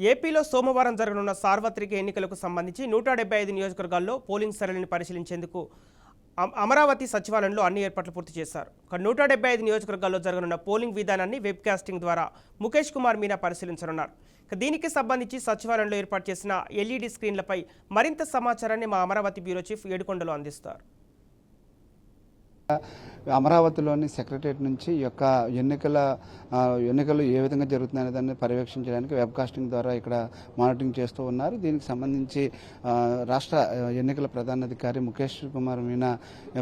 ఏపీలో సోమవారం జరగనున్న సార్వత్రిక ఎన్నికలకు సంబంధించి 175 నియోజకవర్గాల్లో పోలింగ్ సరళిని పరిశీలించేందుకు అమరావతి సచివాలయంలో అన్ని ఏర్పాట్లు పూర్తి చేశారు. 175 నియోజకవర్గాల్లో జరగనున్న పోలింగ్ విధానాన్ని వెబ్ కాస్టింగ్ ద్వారా ముఖేష్ కుమార్ మీనా పరిశీలించనున్నారు. దీనికి సంబంధించి సచివాలయంలో ఏర్పాటు చేసిన ఎల్ఈడి స్క్రీన్లపై మరింత సమాచారాన్ని మా అమరావతి బ్యూరో చీఫ్ ఏడుకొండలు అందిస్తారు. అమరావతిలోని సెక్రటరియట్ నుంచి ఈ యొక్క ఎన్నికలు ఏ విధంగా జరుగుతున్నాయనే దాన్ని పర్యవేక్షించడానికి వెబ్ కాస్టింగ్ ద్వారా ఇక్కడ మానిటరింగ్ చేస్తూ ఉన్నారు. దీనికి సంబంధించి రాష్ట్ర ఎన్నికల ప్రధానాధికారి ముఖేష్ కుమార్ మీనా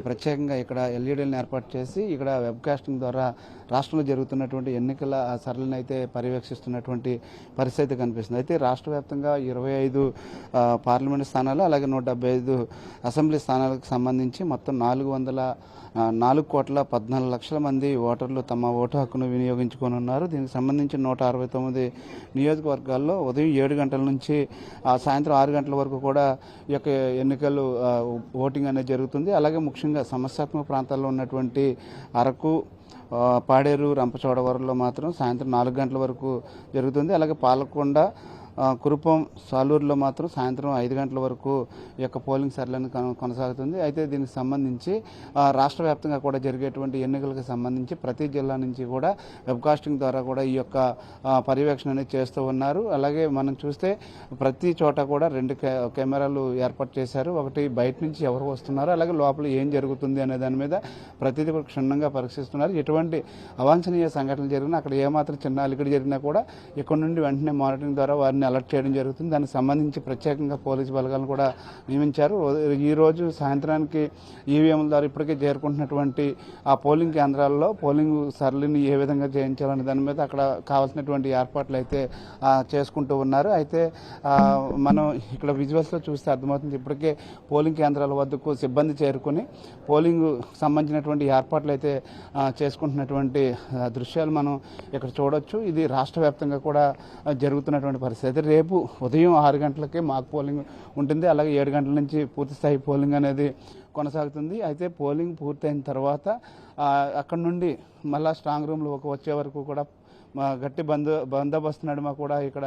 ప్రత్యేకంగా ఇక్కడ ఎల్ఈడీలను ఏర్పాటు చేసి ఇక్కడ వెబ్ కాస్టింగ్ ద్వారా రాష్ట్రంలో జరుగుతున్నటువంటి ఎన్నికల సరళిని అయితే పర్యవేక్షిస్తున్నటువంటి పరిస్థితి కనిపిస్తుంది. అయితే రాష్ట్ర వ్యాప్తంగా 25 పార్లమెంటు స్థానాలు అలాగే 175 అసెంబ్లీ స్థానాలకు సంబంధించి మొత్తం 4,14,14,00,000 మంది ఓటర్లు తమ ఓటు హక్కును వినియోగించుకోనున్నారు. దీనికి సంబంధించి 169 నియోజకవర్గాల్లో ఉదయం 7 గంటల నుంచి సాయంత్రం 6 గంటల వరకు కూడా ఈ యొక్క ఎన్నికలు ఓటింగ్ అనేది జరుగుతుంది. అలాగే ముఖ్యంగా సమస్యాత్మక ప్రాంతాల్లో ఉన్నటువంటి అరకు, పాడేరు, రంపచోడవరంలో మాత్రం సాయంత్రం 4 గంటల వరకు జరుగుతుంది. అలాగే పాలకొండ, కురుపం, సాలూరులో మాత్రం సాయంత్రం 5 గంటల వరకు ఈ యొక్క పోలింగ్ సరళిని కొనసాగుతుంది. అయితే దీనికి సంబంధించి రాష్ట్ర వ్యాప్తంగా కూడా జరిగేటువంటి ఎన్నికలకు సంబంధించి ప్రతి జిల్లా నుంచి కూడా వెబ్కాస్టింగ్ ద్వారా కూడా ఈ యొక్క పర్యవేక్షణ అనేది చేస్తూ ఉన్నారు. అలాగే మనం చూస్తే ప్రతి చోట కూడా 2 కెమెరాలు ఏర్పాటు చేశారు. ఒకటి బయట నుంచి ఎవరు వస్తున్నారు, అలాగే లోపల ఏం జరుగుతుంది అనే దాని మీద ప్రతిదీ కూడా క్షుణ్ణంగా పరీక్షిస్తున్నారు. ఎటువంటి అవాంఛనీయ సంఘటనలు జరిగినా, అక్కడ ఏమాత్రం చిన్న అలికిడి జరిగినా కూడా ఇక్కడ నుండి వెంటనే మానిటరింగ్ ద్వారా వారిని అలర్ట్ చేయడం జరుగుతుంది. దానికి సంబంధించి ప్రత్యేకంగా పోలీసు బలగాలను కూడా నియమించారు. ఈ రోజు సాయంత్రానికి ఈవీఎంల ద్వారా ఇప్పటికే చేరుకుంటున్నటువంటి ఆ పోలింగ్ కేంద్రాల్లో పోలింగ్ సరళిని ఏ విధంగా చేయించాలనే దాని మీద అక్కడ కావాల్సినటువంటి ఏర్పాట్లు అయితే చేసుకుంటూ ఉన్నారు. అయితే మనం ఇక్కడ విజువల్స్లో చూస్తే అర్థమవుతుంది, ఇప్పటికే పోలింగ్ కేంద్రాల వద్దకు సిబ్బంది చేరుకుని పోలింగ్ సంబంధించినటువంటి ఏర్పాట్లు అయితే చేసుకుంటున్నటువంటి దృశ్యాలు మనం ఇక్కడ చూడొచ్చు. ఇది రాష్ట్ర వ్యాప్తంగా కూడా జరుగుతున్నటువంటి పరిస్థితి. రేపు ఉదయం 6 గంటలకే మాక్ పోలింగ్ ఉంటుంది. అలాగే 7 గంటల నుంచి పూర్తిస్థాయి పోలింగ్ అనేది కొనసాగుతుంది. అయితే పోలింగ్ పూర్తయిన తర్వాత అక్కడ నుండి మళ్ళా స్ట్రాంగ్ రూమ్లో వచ్చే వరకు కూడా గట్టి బందోబస్తు నడుమ కూడా ఇక్కడ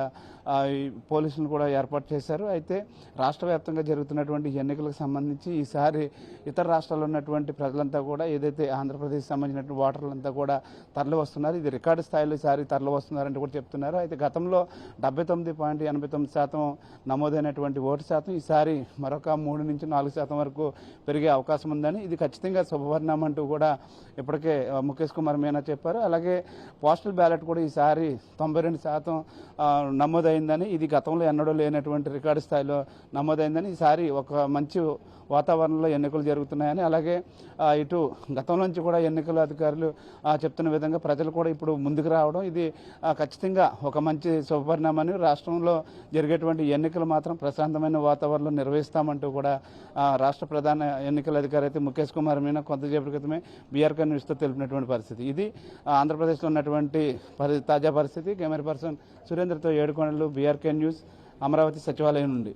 పోలీసులను కూడా ఏర్పాటు చేశారు. అయితే రాష్ట్ర వ్యాప్తంగా జరుగుతున్నటువంటి ఎన్నికలకు సంబంధించి ఈసారి ఇతర రాష్ట్రాల్లో ఉన్నటువంటి ప్రజలంతా కూడా ఏదైతే ఆంధ్రప్రదేశ్ సంబంధించినటువంటి ఓటర్లంతా కూడా తరలి వస్తున్నారు. ఇది రికార్డు స్థాయిలో ఈసారి తరలి వస్తున్నారంటే కూడా చెప్తున్నారు. అయితే గతంలో 79.89% నమోదైనటువంటి ఓటు శాతం ఈసారి మరొక 3 నుంచి 4% వరకు పెరిగే అవకాశం ఉందని, ఇది ఖచ్చితంగా శుభపరిణామం అంటూ కూడా ఇప్పటికే ముఖేష్ కుమార్ మీనా చెప్పారు. అలాగే పోస్టల్ బ్యాలెట్ కూడా ఈసారి 92% నమోదైందని, ఇది గతంలో ఎన్నడూ లేనటువంటి రికార్డు స్థాయిలో నమోదైందని, ఈసారి ఒక మంచి వాతావరణంలో ఎన్నికలు జరుగుతున్నాయని, అలాగే ఇటు గతంలో నుంచి కూడా ఎన్నికల అధికారులు చెప్తున్న విధంగా ప్రజలు కూడా ఇప్పుడు ముందుకు రావడం, ఇది ఖచ్చితంగా ఒక మంచి శుభపరిణామని, రాష్ట్రంలో జరిగేటువంటి ఎన్నికలు మాత్రం ప్రశాంతమైన వాతావరణంలో నిర్వహిస్తామంటూ కూడా రాష్ట్ర ప్రధాన ఎన్నికల అధికారి అయితే ముఖేష్ కుమార్ మీనా కొంతసేపటి క్రితమే బీఆర్కే న్యూస్తో తెలిపినటువంటి పరిస్థితి. ఇది ఆంధ్రప్రదేశ్లో ఉన్నటువంటి తాజా పరిస్థితి. కెమెరా పర్సన్ సురేంద్రతో ఏడుకొండలు, బీఆర్కే న్యూస్, అమరావతి సచివాలయం నుండి.